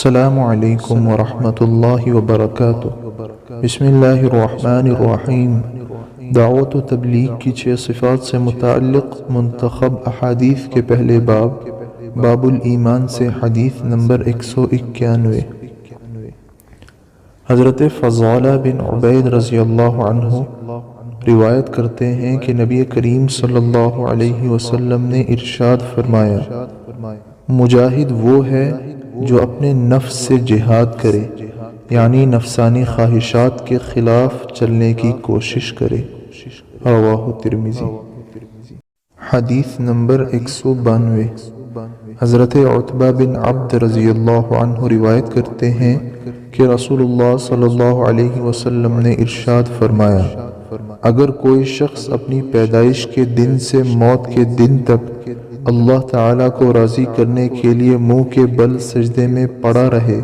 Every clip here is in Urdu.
السلام علیکم ورحمۃ اللہ وبرکاتہ۔ بسم اللہ الرحمن الرحیم۔ دعوت و تبلیغ کی 6 صفات سے متعلق منتخب احادیث کے پہلے باب الایمان سے حدیث نمبر 191۔ حضرت فضالہ بن عبید رضی اللہ عنہ روایت کرتے ہیں کہ نبی کریم صلی اللہ علیہ وسلم نے ارشاد فرمایا، مجاہد وہ ہے جو اپنے نفس سے جہاد کرے، یعنی نفسانی خواہشات کے خلاف چلنے کی کوشش کرے۔ رواہ ترمذی۔ حدیث نمبر 192۔ حضرت عتبہ بن عبد رضی اللہ عنہ روایت کرتے ہیں کہ رسول اللہ صلی اللہ علیہ وسلم نے ارشاد فرمایا، اگر کوئی شخص اپنی پیدائش کے دن سے موت کے دن تک اللہ تعالیٰ کو راضی کرنے کے لیے منہ کے بل سجدے میں پڑا رہے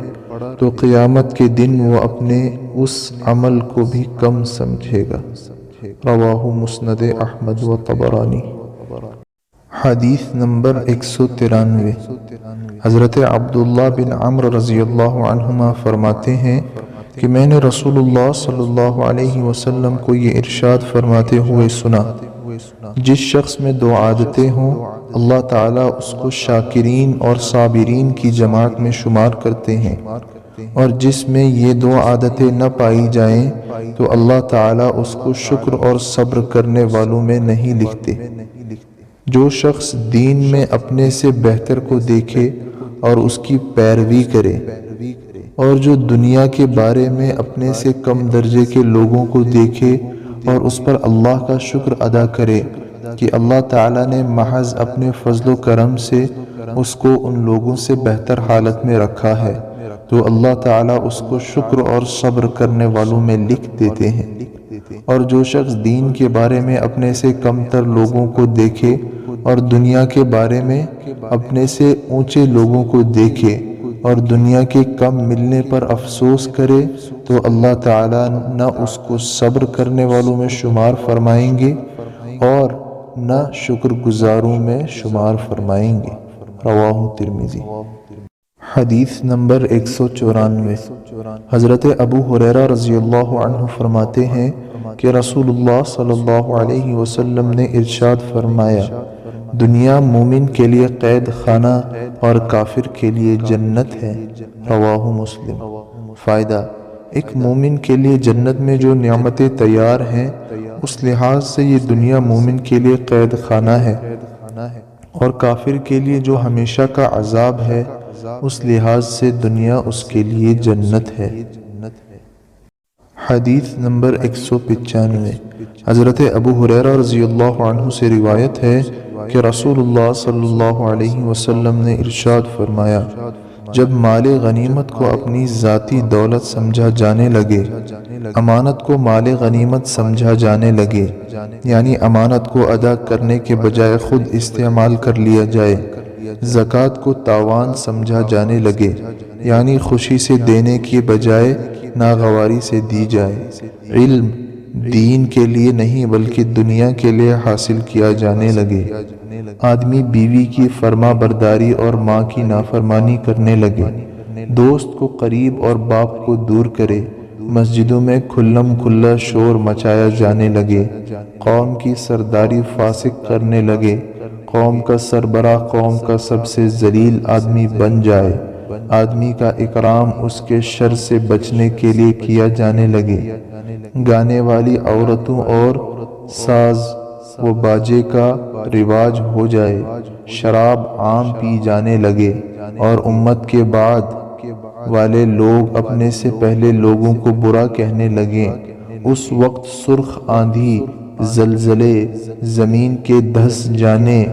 تو قیامت کے دن وہ اپنے اس عمل کو بھی کم سمجھے گا۔ رواہ مسند احمد و طبرانی۔ حدیث نمبر 193۔ حضرت عبداللہ بن عمرو رضی اللہ عنہما فرماتے ہیں کہ میں نے رسول اللہ صلی اللہ علیہ وسلم کو یہ ارشاد فرماتے ہوئے سنا، جس شخص میں 2 عادتیں ہوں اللہ تعالیٰ اس کو شاکرین اور صابرین کی جماعت میں شمار کرتے ہیں، اور جس میں یہ 2 عادتیں نہ پائی جائیں تو اللہ تعالیٰ اس کو شکر اور صبر کرنے والوں میں نہیں لکھتے۔ جو شخص دین میں اپنے سے بہتر کو دیکھے اور اس کی پیروی کرے، اور جو دنیا کے بارے میں اپنے سے کم درجے کے لوگوں کو دیکھے اور اس پر اللہ کا شکر ادا کرے کہ اللہ تعالیٰ نے محض اپنے فضل و کرم سے اس کو ان لوگوں سے بہتر حالت میں رکھا ہے، تو اللہ تعالیٰ اس کو شکر اور صبر کرنے والوں میں لکھ دیتے ہیں۔ اور جو شخص دین کے بارے میں اپنے سے کم تر لوگوں کو دیکھے اور دنیا کے بارے میں اپنے سے اونچے لوگوں کو دیکھے اور دنیا کے کم ملنے پر افسوس کرے تو اللہ تعالیٰ نہ اس کو صبر کرنے والوں میں شمار فرمائیں گے اور نہ شکر گزاروں میں شمار فرمائیں گے۔ رواہ ترمذی۔ حدیث نمبر 194۔ حضرت ابو ہریرہ رضی اللہ عنہ فرماتے ہیں کہ رسول اللہ صلی اللہ علیہ وسلم نے ارشاد فرمایا، دنیا مومن کے لیے قید خانہ اور کافر کے لیے جنت ہے۔ رواہ مسلم۔ فائدہ: ایک مومن کے لیے جنت میں جو نعمتیں تیار ہیں اس لحاظ سے یہ دنیا مومن کے لیے قید خانہ ہے، اور کافر کے لیے جو ہمیشہ کا عذاب ہے اس لحاظ سے دنیا اس کے لیے جنت ہے۔ حدیث نمبر 195۔ حضرت ابو ہریرہ رضی اللہ عنہ سے روایت ہے کہ رسول اللہ صلی اللہ علیہ وسلم نے ارشاد فرمایا، جب مال غنیمت کو اپنی ذاتی دولت سمجھا جانے لگے، امانت کو مال غنیمت سمجھا جانے لگے، یعنی امانت کو ادا کرنے کے بجائے خود استعمال کر لیا جائے، زکوٰۃ کو تاوان سمجھا جانے لگے، یعنی خوشی سے دینے کے بجائے ناگواری سے دی جائے، علم دین کے لیے نہیں بلکہ دنیا کے لیے حاصل کیا جانے لگے، آدمی بیوی کی فرما برداری اور ماں کی نافرمانی کرنے لگے، دوست کو قریب اور باپ کو دور کرے، مسجدوں میں کھلم کھلا شور مچایا جانے لگے، قوم کی سرداری فاسق کرنے لگے، قوم کا سربراہ قوم کا سب سے ذلیل آدمی بن جائے، آدمی کا اکرام اس کے شر سے بچنے کے لیے کیا جانے لگے، گانے والی عورتوں اور ساز و باجے کا رواج ہو جائے، شراب عام پی جانے لگے، اور امت کے بعد والے لوگ اپنے سے پہلے لوگوں کو برا کہنے لگیں، اس وقت سرخ آندھی، زلزلے، زمین کے دھس جانے،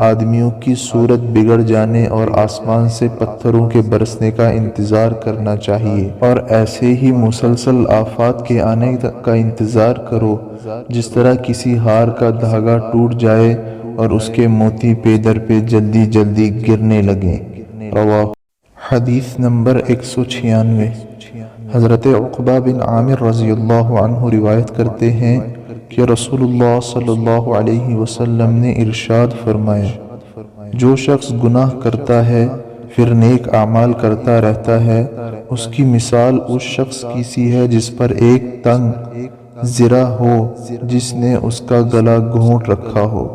آدمیوں کی صورت بگڑ جانے اور آسمان سے پتھروں کے برسنے کا انتظار کرنا چاہیے، اور ایسے ہی مسلسل آفات کے آنے کا انتظار کرو جس طرح کسی ہار کا دھاگا ٹوٹ جائے اور اس کے موتی پے در پہ جلدی جلدی گرنے لگیں۔ رواہ۔ حدیث نمبر 196۔ حضرت عقبہ بن عامر رضی اللہ عنہ روایت کرتے ہیں کہ رسول اللہ صلی اللہ علیہ وسلم نے ارشاد فرمایا، جو شخص گناہ کرتا ہے پھر نیک اعمال کرتا رہتا ہے، اس کی مثال اس شخص کی سی ہے جس پر ایک تنگ زرہ ہو جس نے اس کا گلا گھونٹ رکھا ہو،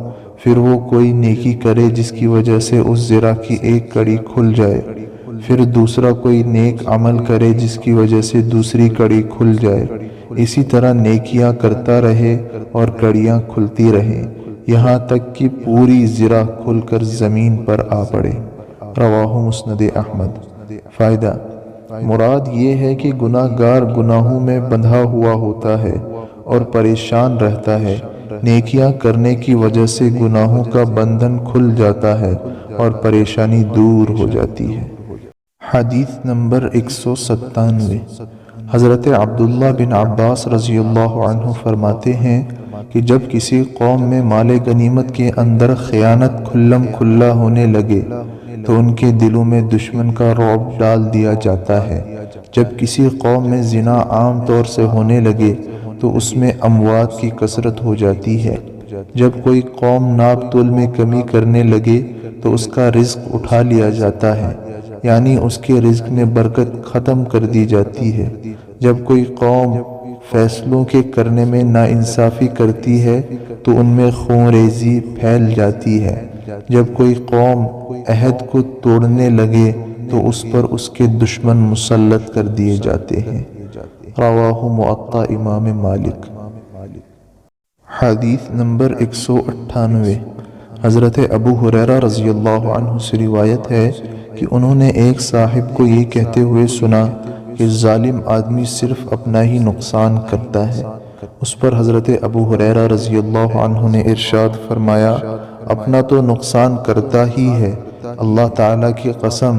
پھر وہ کوئی نیکی کرے جس کی وجہ سے اس زرہ کی ایک کڑی کھل جائے، پھر دوسرا کوئی نیک عمل کرے جس کی وجہ سے دوسری کڑی کھل جائے، اسی طرح نیکیاں کرتا رہے اور کڑیاں کھلتی رہیں یہاں تک کہ پوری زرہ کھل کر زمین پر آ پڑے۔ رواہ مسند احمد۔ فائدہ: مراد یہ ہے کہ گناہ گار گناہوں میں بندھا ہوا ہوتا ہے اور پریشان رہتا ہے، نیکیاں کرنے کی وجہ سے گناہوں کا بندھن کھل جاتا ہے اور پریشانی دور ہو جاتی ہے۔ حدیث نمبر 197۔ حضرت عبداللہ بن عباس رضی اللہ عنہ فرماتے ہیں کہ جب کسی قوم میں مال غنیمت کے اندر خیانت کھلم کھلا ہونے لگے تو ان کے دلوں میں دشمن کا رعب ڈال دیا جاتا ہے۔ جب کسی قوم میں زنا عام طور سے ہونے لگے تو اس میں اموات کی کثرت ہو جاتی ہے۔ جب کوئی قوم ناپ تول میں کمی کرنے لگے تو اس کا رزق اٹھا لیا جاتا ہے، یعنی اس کے رزق میں برکت ختم کر دی جاتی ہے۔ جب کوئی قوم فیصلوں کے کرنے میں ناانصافی کرتی ہے تو ان میں خون ریزی پھیل جاتی ہے۔ جب کوئی قوم عہد کو توڑنے لگے تو اس پر اس کے دشمن مسلط کر دیے جاتے ہیں۔ رواہ موطا امام مالک۔ حدیث نمبر 198۔ حضرت ابو ہریرہ رضی اللہ عنہ سے روایت ہے کہ انہوں نے ایک صاحب کو یہ کہتے ہوئے سنا کہ ظالم آدمی صرف اپنا ہی نقصان کرتا ہے۔ اس پر حضرت ابو ہریرہ رضی اللہ عنہ نے ارشاد فرمایا، اپنا تو نقصان کرتا ہی ہے، اللہ تعالیٰ کی قسم،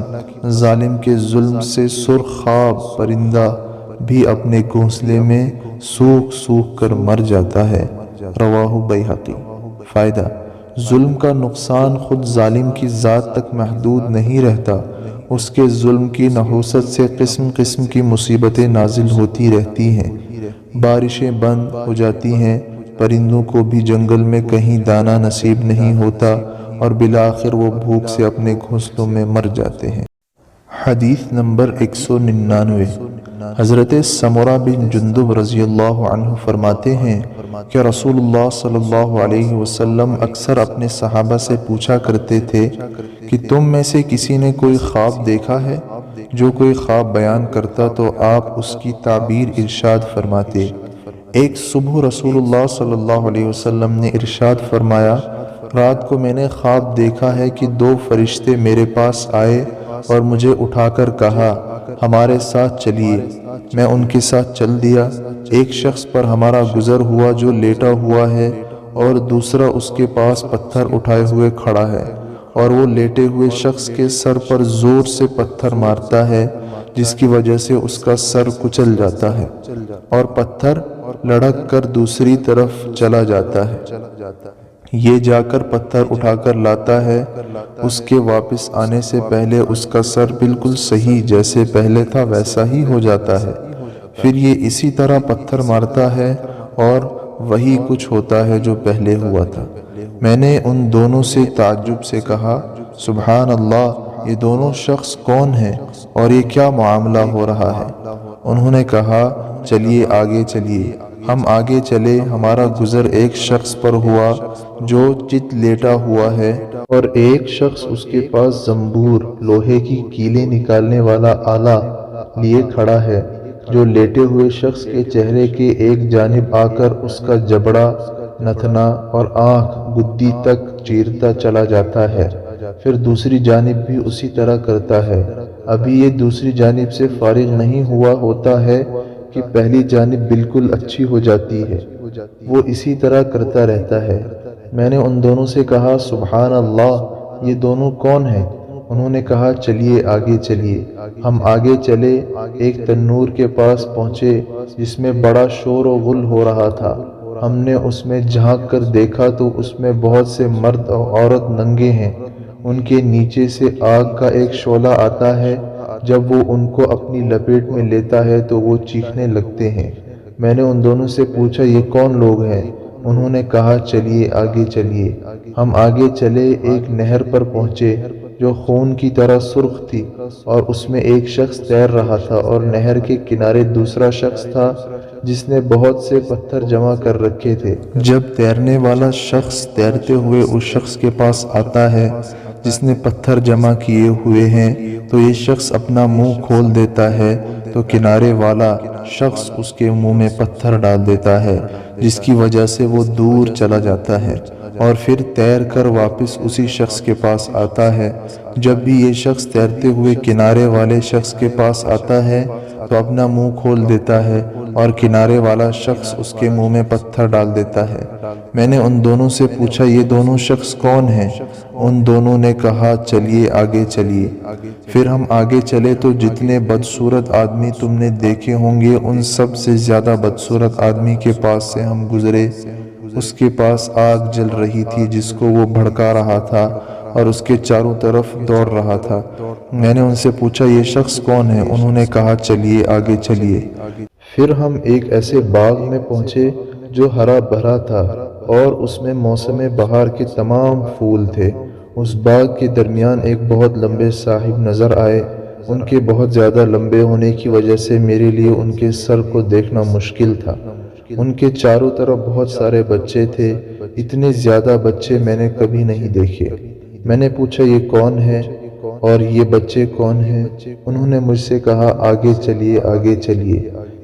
ظالم کے ظلم سے سرخ خواب پرندہ بھی اپنے گھونسلے میں سوکھ سوکھ کر مر جاتا ہے۔ رواہ بیہقی۔ فائدہ: ظلم کا نقصان خود ظالم کی ذات تک محدود نہیں رہتا، اس کے ظلم کی نحوست سے قسم قسم کی مصیبتیں نازل ہوتی رہتی ہیں، بارشیں بند ہو جاتی ہیں، پرندوں کو بھی جنگل میں کہیں دانہ نصیب نہیں ہوتا اور بالآخر وہ بھوک سے اپنے گھونسلوں میں مر جاتے ہیں۔ حدیث نمبر 199۔ حضرت سمرہ بن جندب رضی اللہ عنہ فرماتے ہیں کہ رسول اللہ صلی اللہ علیہ وسلم اکثر اپنے صحابہ سے پوچھا کرتے تھے کہ تم میں سے کسی نے کوئی خواب دیکھا ہے؟ جو کوئی خواب بیان کرتا تو آپ اس کی تعبیر ارشاد فرماتے۔ ایک صبح رسول اللہ صلی اللہ علیہ وسلم نے ارشاد فرمایا، رات کو میں نے خواب دیکھا ہے کہ دو فرشتے میرے پاس آئے اور مجھے اٹھا کر کہا، ہمارے ساتھ چلیے۔ میں ان کے ساتھ چل دیا۔ ایک شخص پر ہمارا گزر ہوا جو لیٹا ہوا ہے اور دوسرا اس کے پاس پتھر اٹھائے ہوئے کھڑا ہے، اور وہ لیٹے ہوئے شخص کے سر پر زور سے پتھر مارتا ہے جس کی وجہ سے اس کا سر کچل جاتا ہے اور پتھر لڑھک کر دوسری طرف چلا جاتا ہے۔ یہ جا کر پتھر اٹھا کر لاتا ہے، اس کے واپس آنے سے پہلے اس کا سر بالکل صحیح جیسے پہلے تھا ویسا ہی ہو جاتا ہے۔ پھر یہ اسی طرح پتھر مارتا ہے اور وہی کچھ ہوتا ہے جو پہلے ہوا تھا۔ میں نے ان دونوں سے تعجب سے کہا، سبحان اللہ، یہ دونوں شخص کون ہیں اور یہ کیا معاملہ ہو رہا ہے؟ انہوں نے کہا، چلیے آگے چلیے۔ ہم آگے چلے، ہمارا گزر ایک شخص پر ہوا جو چت لیٹا ہوا ہے اور ایک شخص اس کے پاس زنبور، لوہے کی کیلیں نکالنے والا آلہ لیے کھڑا ہے، جو لیٹے ہوئے شخص کے چہرے کے ایک جانب آ کر اس کا جبڑا، نتنا اور آنکھ گدی تک چیرتا چلا جاتا ہے، پھر دوسری جانب بھی اسی طرح کرتا ہے۔ ابھی یہ دوسری جانب سے فارغ نہیں ہوا ہوتا ہے کہ پہلی جانب بالکل اچھی ہو جاتی ہے۔ وہ اسی طرح کرتا رہتا ہے۔ میں نے ان دونوں سے کہا، سبحان اللہ، یہ دونوں کون ہیں؟ انہوں نے کہا، چلیے آگے چلیے۔ ہم آگے چلے، ایک تنور کے پاس پہنچے جس میں بڑا شور و غل ہو رہا تھا۔ ہم نے اس میں جھانک کر دیکھا تو اس میں بہت سے مرد اور عورت ننگے ہیں۔ ان کے نیچے سے آگ کا ایک شعلہ آتا ہے، جب وہ ان کو اپنی لپیٹ میں لیتا ہے تو وہ چیخنے لگتے ہیں۔ میں نے ان دونوں سے پوچھا، یہ کون لوگ ہیں؟ انہوں نے کہا، چلیے آگے چلیے۔ ہم آگے چلے، ایک نہر پر پہنچے جو خون کی طرح سرخ تھی، اور اس میں ایک شخص تیر رہا تھا، اور نہر کے کنارے دوسرا شخص تھا جس نے بہت سے پتھر جمع کر رکھے تھے۔ جب تیرنے والا شخص تیرتے ہوئے اس شخص کے پاس آتا ہے جس نے پتھر جمع کیے ہوئے ہیں تو یہ شخص اپنا منہ کھول دیتا ہے تو کنارے والا شخص اس کے منہ میں پتھر ڈال دیتا ہے، جس کی وجہ سے وہ دور چلا جاتا ہے، اور پھر تیر کر واپس اسی شخص کے پاس آتا ہے۔ جب بھی یہ شخص تیرتے ہوئے کنارے والے شخص کے پاس آتا ہے تو اپنا منہ کھول دیتا ہے اور کنارے والا شخص اس کے منہ میں پتھر ڈال دیتا ہے۔ میں نے ان دونوں سے پوچھا یہ دونوں شخص کون ہیں؟ ان دونوں نے کہا چلیے آگے چلیے۔ پھر ہم آگے چلے تو جتنے بدصورت آدمی تم نے دیکھے ہوں گے ان سب سے زیادہ بدصورت آدمی کے پاس سے ہم گزرے۔ اس کے پاس آگ جل رہی تھی جس کو وہ بھڑکا رہا تھا اور اس کے چاروں طرف دوڑ رہا تھا۔ میں نے ان سے پوچھا یہ شخص کون ہے؟ انہوں نے کہا چلیے آگے چلیے۔ پھر ہم ایک ایسے باغ میں پہنچے جو ہرا بھرا تھا اور اس میں موسم بہار کے تمام پھول تھے۔ اس باغ کے درمیان ایک بہت لمبے صاحب نظر آئے۔ ان کے بہت زیادہ لمبے ہونے کی وجہ سے میرے لیے ان کے سر کو دیکھنا مشکل تھا۔ ان کے چاروں طرف بہت سارے بچے تھے، اتنے زیادہ بچے میں نے کبھی نہیں دیکھے۔ میں نے پوچھا یہ کون ہے اور یہ بچے کون ہیں؟ انہوں نے مجھ سے کہا آگے چلیے آگے چلیے۔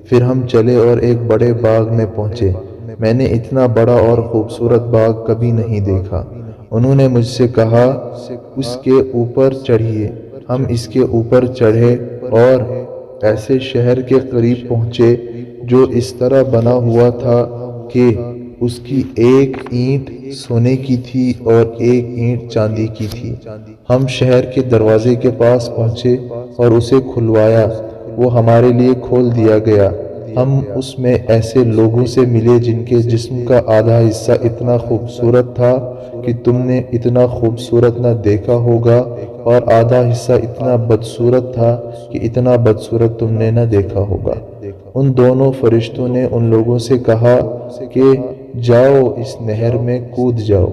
پھر ہم چلے اور ایک بڑے باغ میں پہنچے۔ میں نے اتنا بڑا اور خوبصورت باغ کبھی نہیں دیکھا۔ انہوں نے مجھ سے کہا اس کے اوپر چڑھیے۔ ہم اس کے اوپر چڑھے اور ایسے شہر کے قریب پہنچے جو اس طرح بنا ہوا تھا کہ اس کی ایک اینٹ سونے کی تھی اور ایک اینٹ چاندی کی تھی۔ ہم شہر کے دروازے کے پاس پہنچے اور اسے کھلوایا، وہ ہمارے لیے کھول دیا گیا۔ ہم اس میں ایسے لوگوں سے ملے جن کے جسم کا آدھا حصہ اتنا خوبصورت تھا کہ تم نے اتنا خوبصورت نہ دیکھا ہوگا، اور آدھا حصہ اتنا بدصورت تھا کہ اتنا بدصورت تم نے نہ دیکھا ہوگا۔ ان دونوں فرشتوں نے ان لوگوں سے کہا کہ جاؤ اس نہر میں کود جاؤ۔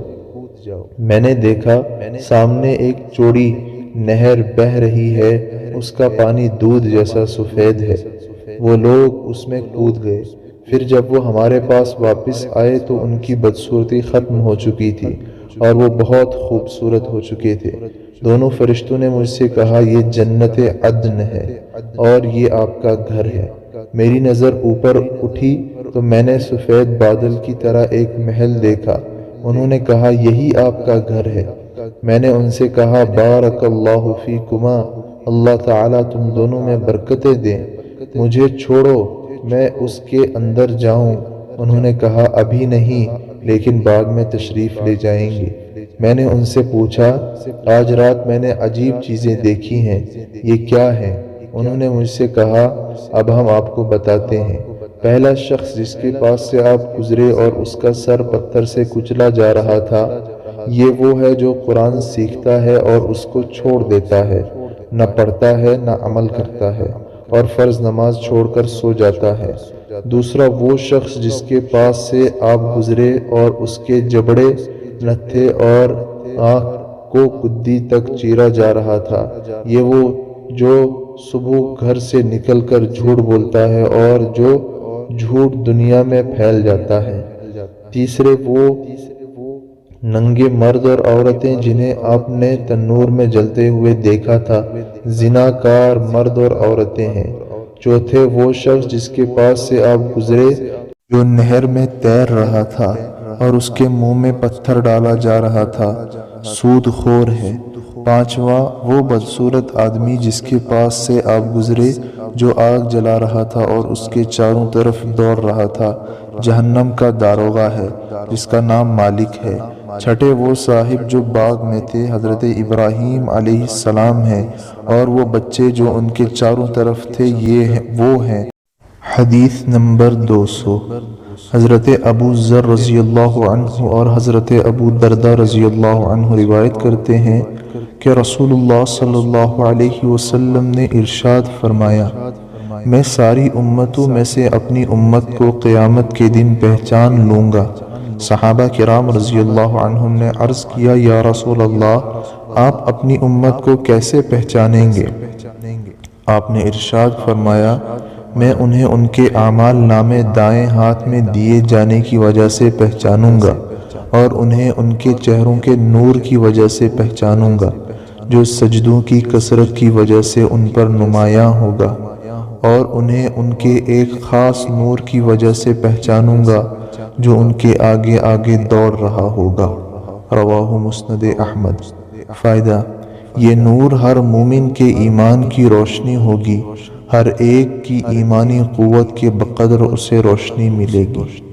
میں نے دیکھا سامنے ایک چوڑی نہر بہہ رہی ہے، اس کا پانی دودھ جیسا سفید ہے۔ وہ لوگ اس میں کود گئے۔ پھر جب وہ ہمارے پاس واپس آئے تو ان کی بدصورتی ختم ہو چکی تھی اور وہ بہت خوبصورت ہو چکے تھے۔ دونوں فرشتوں نے مجھ سے کہا یہ جنت عدن ہے اور یہ آپ کا گھر ہے۔ میری نظر اوپر اٹھی تو میں نے سفید بادل کی طرح ایک محل دیکھا۔ انہوں نے کہا یہی آپ کا گھر ہے۔ میں نے ان سے کہا بارک اللہ فیکما، اللہ تعالیٰ تم دونوں میں برکتیں دیں، مجھے چھوڑو میں اس کے اندر جاؤں۔ انہوں نے کہا ابھی نہیں، لیکن بعد میں تشریف لے جائیں گے۔ میں نے ان سے پوچھا آج رات میں نے عجیب چیزیں دیکھی ہیں، یہ کیا ہیں؟ انہوں نے مجھ سے کہا اب ہم آپ کو بتاتے ہیں۔ پہلا شخص جس کے پاس سے آپ گزرے اور اس کا سر پتھر سے کچلا جا رہا تھا، یہ وہ ہے جو قرآن سیکھتا ہے اور اس کو چھوڑ دیتا ہے، نہ پڑھتا ہے نہ عمل کرتا ہے، اور فرض نماز چھوڑ کر سو جاتا ہے۔ دوسرا وہ شخص جس کے پاس سے آپ گزرے اور اس کے جبڑے نتھے اور آنکھ کو کدی تک چیرا جا رہا تھا، یہ وہ جو صبح گھر سے نکل کر جھوٹ بولتا ہے اور جو جھوٹ دنیا میں پھیل جاتا ہے۔ تیسرے وہ ننگے مرد اور عورتیں جنہیں آپ نے تنور میں جلتے ہوئے دیکھا تھا، زناکار مرد اور عورتیں ہیں۔ چوتھے وہ شخص جس کے پاس سے آپ گزرے جو نہر میں تیر رہا تھا اور اس کے منہ میں پتھر ڈالا جا رہا تھا، سود خور ہے۔ پانچواں وہ بدصورت آدمی جس کے پاس سے آپ گزرے جو آگ جلا رہا تھا اور اس کے چاروں طرف دوڑ رہا تھا، جہنم کا داروغہ ہے جس کا نام مالک ہے۔ چھٹے وہ صاحب جو باغ میں تھے حضرت ابراہیم علیہ السلام ہیں، اور وہ بچے جو ان کے چاروں طرف تھے یہ وہ ہیں۔ حدیث نمبر 200۔ حضرت ابو ذر رضی اللہ عنہ اور حضرت ابو دردہ رضی اللہ عنہ روایت کرتے ہیں کہ رسول اللہ صلی اللہ علیہ وسلم نے ارشاد فرمایا میں ساری امتوں میں سے اپنی امت کو قیامت کے دن پہچان لوں گا۔ صحابہ کرام رضی اللہ عنہم نے عرض کیا یا رسول اللہ آپ اپنی امت کو کیسے پہچانیں گے؟ آپ نے ارشاد فرمایا، میں انہیں ان کے اعمال نامے دائیں ہاتھ میں دیے جانے کی وجہ سے پہچانوں گا، اور انہیں ان کے چہروں کے نور کی وجہ سے پہچانوں گا جو سجدوں کی کثرت کی وجہ سے ان پر نمایاں ہوگا، اور انہیں ان کے ایک خاص نور کی وجہ سے پہچانوں گا جو ان کے آگے آگے دوڑ رہا ہوگا۔ رواہ مسند احمد۔ فائدہ: یہ نور ہر مومن کے ایمان کی روشنی ہوگی، ہر ایک کی ایمانی قوت کے بقدر اسے روشنی ملے گی۔